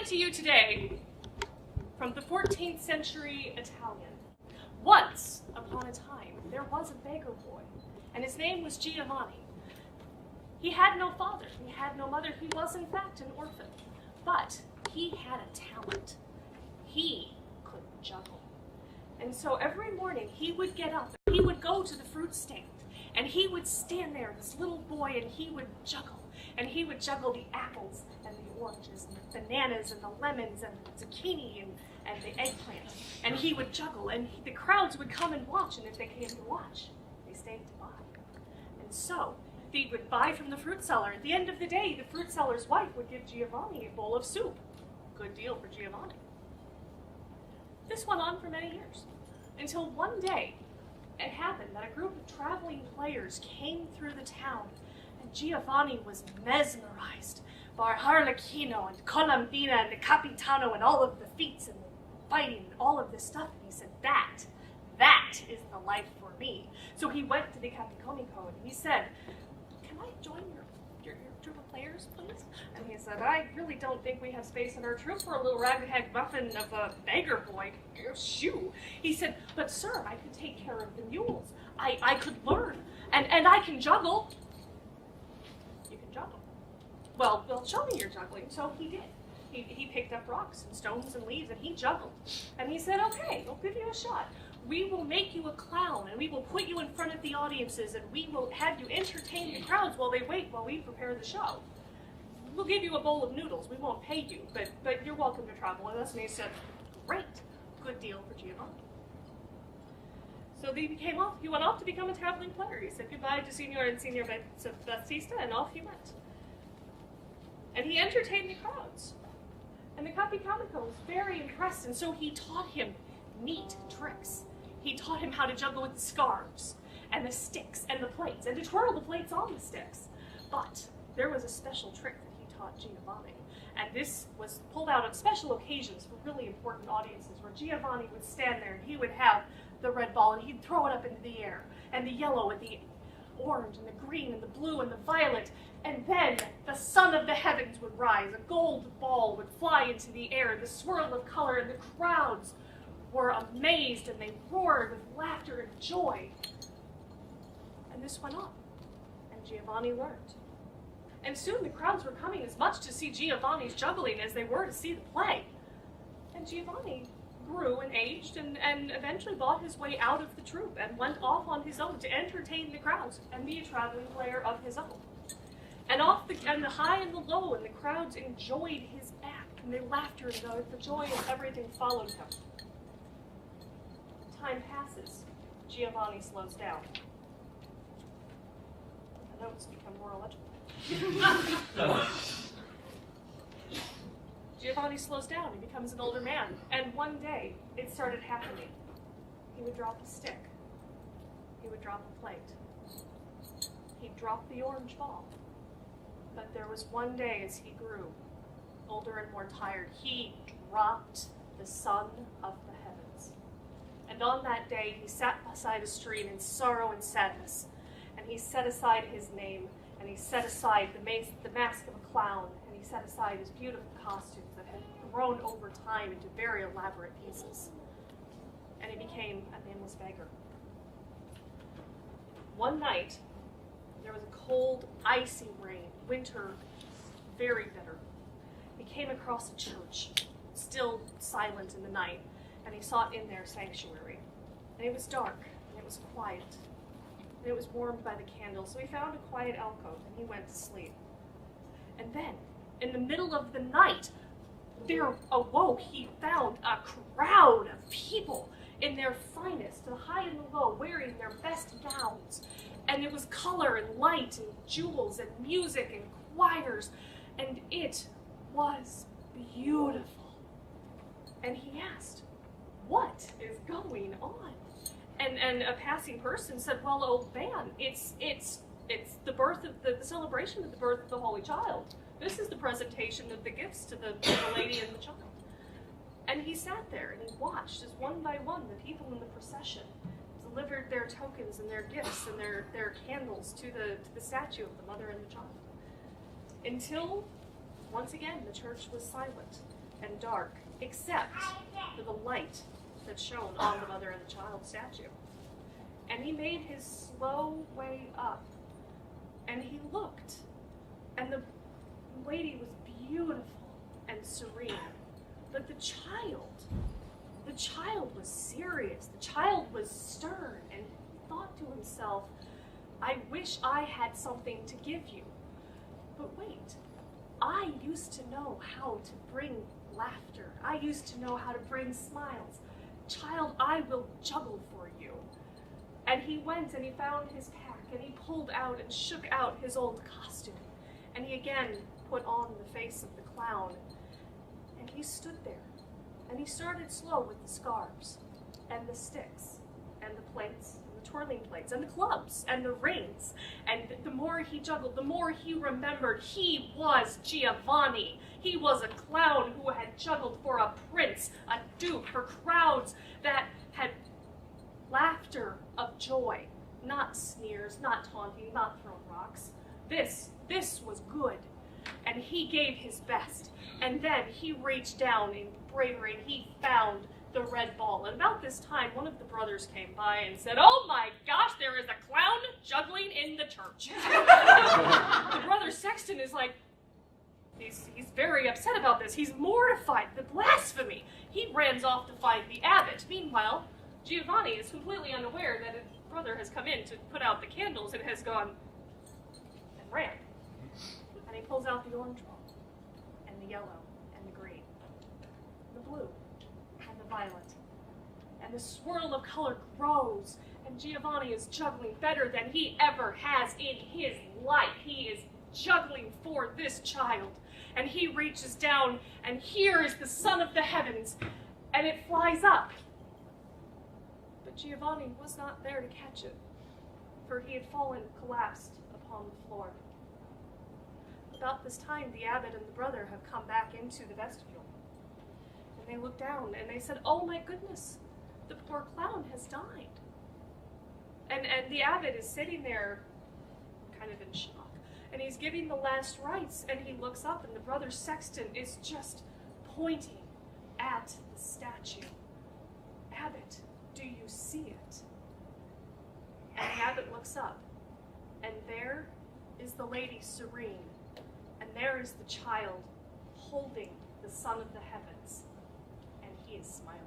to you today from the 14th century Italian. Once upon a time, there was a beggar boy, and his name was Giovanni. He had no father, he had no mother, he was in fact an orphan, but he had a talent. He could juggle. And so every morning he would get up, he would go to the fruit stand, and he would stand there, this little boy, and he would juggle. And he would juggle the apples and the oranges and the bananas and the lemons and the zucchini and the eggplant. And he would juggle, and the crowds would come and watch, and if they came to watch, they stayed to buy. And so they would buy from the fruit seller. At the end of the day, the fruit seller's wife would give Giovanni a bowl of soup. Good deal for Giovanni. This went on for many years, until one day it happened that a group of traveling players came through the town, and Giovanni was mesmerized by Harlequino and Colombina and the Capitano and all of the feats and the fighting and all of this stuff, and he said, that is the life for me. So he went to the Capiconico and he said, can I join your troop of players, please? And he said, I really don't think we have space in our troop for a little ragtag muffin of a beggar boy. Shoo. He said, but sir, I could take care of the mules. I could learn, and I can juggle. You can juggle. Well, show me your juggling. So he did. He picked up rocks and stones and leaves, and he juggled. And he said, okay, we'll give you a shot. We will make you a clown, and we will put you in front of the audiences, and we will have you entertain the crowds while they wait while we prepare the show. We'll give you a bowl of noodles. We won't pay you, but you're welcome to travel with us. And he said, great, good deal for Giovanni. So he went off to become a traveling player. He said goodbye to Signor and Signor Baptista, and off he went. And he entertained the crowds. And the Capicamico was very impressed, and so he taught him neat tricks. He taught him how to juggle with the scarves, and the sticks, and the plates, and to twirl the plates on the sticks. But there was a special trick that he taught Giovanni, and this was pulled out on special occasions for really important audiences, where Giovanni would stand there, and he would have the red ball, and he'd throw it up into the air, and the yellow, and the orange, and the green, and the blue, and the violet, and then the sun of the heavens would rise, a gold ball would fly into the air, the swirl of color, and the crowds were amazed, and they roared with laughter and joy. And this went on, and Giovanni learned. And soon the crowds were coming as much to see Giovanni's juggling as they were to see the play. And Giovanni grew and aged and eventually bought his way out of the troupe and went off on his own to entertain the crowds and be a traveling player of his own. And the high and the low, and the crowds enjoyed his act, and their laughter and the joy and everything followed him. Time passes. Giovanni slows down. The notes become more illegible. Giovanni slows down. He becomes an older man. And one day, it started happening. He would drop a stick. He would drop a plate. He'd drop the orange ball. But there was one day as he grew older and more tired, he dropped the sun of the heavens. And on that day, he sat beside a stream in sorrow and sadness. And he set aside his name, and he set aside the mask of a clown, and he set aside his beautiful costumes that had grown over time into very elaborate pieces. And he became a nameless beggar. One night, there was a cold, icy rain, winter, very bitter. He came across a church, still silent in the night, and he sought in their sanctuary. And it was dark, and it was quiet, and it was warmed by the candles, so he found a quiet alcove, and he went to sleep. And then, in the middle of the night, there awoke, he found a crowd of people in their finest, the high and the low, wearing their best gowns. And it was color and light and jewels and music and choirs, and it was beautiful. And he asked, what is going on? And a passing person said, well, old man, it's the birth of the celebration of the birth of the Holy Child. This is the presentation of the gifts to the lady and the child. And he sat there and he watched as one by one the people in the procession delivered their tokens and their gifts and their candles to the statue of the mother and the child. Until, once again, the church was silent. and dark, except for the light that shone on the mother and the child statue. And he made his slow way up, and he looked, and the lady was beautiful and serene. But the child was serious. The child was stern, and he thought to himself, I wish I had something to give you. But wait, I used to know how to bring laughter. I used to know how to bring smiles. Child, I will juggle for you. And he went and he found his pack, and he pulled out and shook out his old costume. And he again put on the face of the clown. And he stood there. And he started slow with the scarves, and the sticks, and the plates, and the twirling plates, and the clubs, and the rings. And the more he juggled, the more he remembered he was Giovanni. He was a clown who had juggled for a prince, a duke, for crowds that had laughter of joy, not sneers, not taunting, not throwing rocks. This was good. And he gave his best. And then he reached down in bravery and he found the red ball. And about this time, one of the brothers came by and said, oh my gosh, there is a clown juggling in the church. The brother sexton is like, he's very upset about this. He's mortified, the blasphemy. He runs off to find the abbot. Meanwhile, Giovanni is completely unaware that his brother has come in to put out the candles and has gone and ran. And he pulls out the orange ball, and the yellow, and the green, the blue, and the violet. And the swirl of color grows, and Giovanni is juggling better than he ever has in his life. He is juggling for this child. And he reaches down, and here is the sun of the heavens, and it flies up. But Giovanni was not there to catch it, for he had fallen, collapsed upon the floor. About this time, the abbot and the brother have come back into the vestibule. And they look down and they said, oh my goodness, the poor clown has died. And the abbot is sitting there kind of in shock. And he's giving the last rites, and he looks up and the brother sexton is just pointing at the statue. Abbot, do you see it? And the abbot looks up, and there is the lady serene. And there is the child holding the sun of the heavens, and he is smiling.